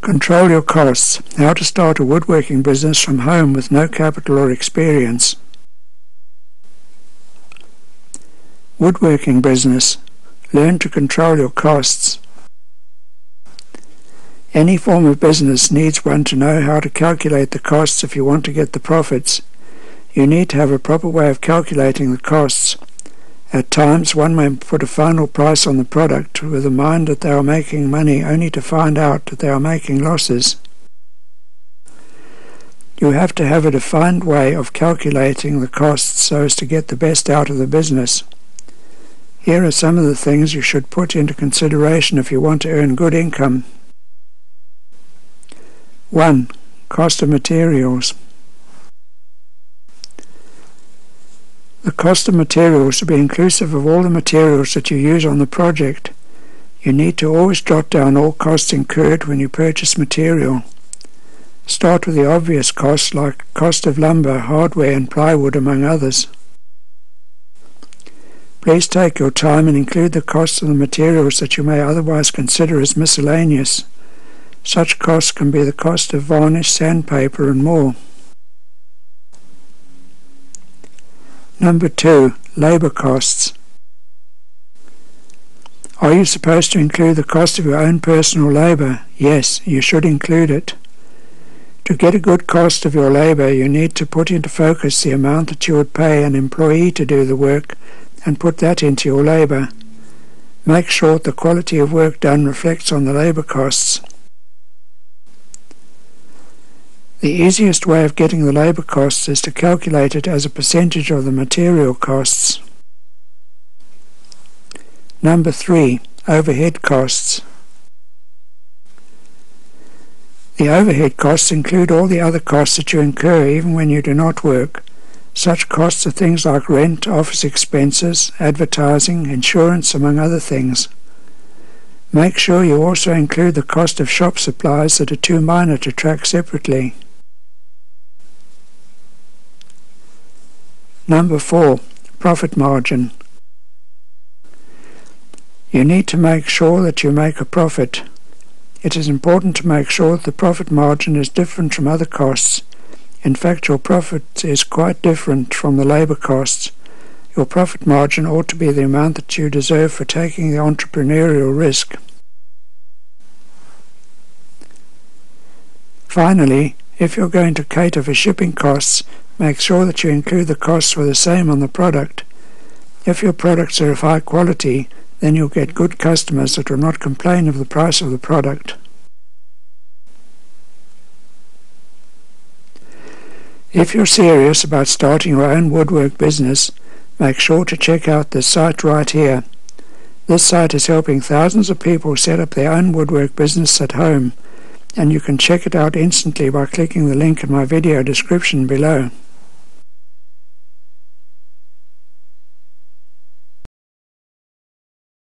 Control your costs. How to start a woodworking business from home with no capital or experience. Woodworking business. Learn to control your costs. Any form of business needs one to know how to calculate the costs if you want to get the profits. You need to have a proper way of calculating the costs. At times, one may put a final price on the product with a mind that they are making money only to find out that they are making losses. You have to have a defined way of calculating the costs so as to get the best out of the business. Here are some of the things you should put into consideration if you want to earn good income. 1. Cost of materials. The cost of materials should be inclusive of all the materials that you use on the project. You need to always jot down all costs incurred when you purchase material. Start with the obvious costs like cost of lumber, hardware and plywood, among others. Please take your time and include the costs of the materials that you may otherwise consider as miscellaneous. Such costs can be the cost of varnish, sandpaper and more. Number 2. Labour costs. Are you supposed to include the cost of your own personal labour? Yes, you should include it. To get a good cost of your labour, you need to put into focus the amount that you would pay an employee to do the work and put that into your labour. Make sure the quality of work done reflects on the labour costs. The easiest way of getting the labour costs is to calculate it as a percentage of the material costs. Number 3. Overhead costs. The overhead costs include all the other costs that you incur even when you do not work. Such costs are things like rent, office expenses, advertising, insurance, among other things. Make sure you also include the cost of shop supplies that are too minor to track separately. Number 4. Profit margin. You need to make sure that you make a profit. It is important to make sure that the profit margin is different from other costs. In fact, your profit is quite different from the labour costs. Your profit margin ought to be the amount that you deserve for taking the entrepreneurial risk. Finally, if you're going to cater for shipping costs, make sure that you include the costs for the same on the product. If your products are of high quality, then you'll get good customers that will not complain of the price of the product. If you're serious about starting your own woodwork business, make sure to check out this site right here. This site is helping thousands of people set up their own woodwork business at home, and you can check it out instantly by clicking the link in my video description below.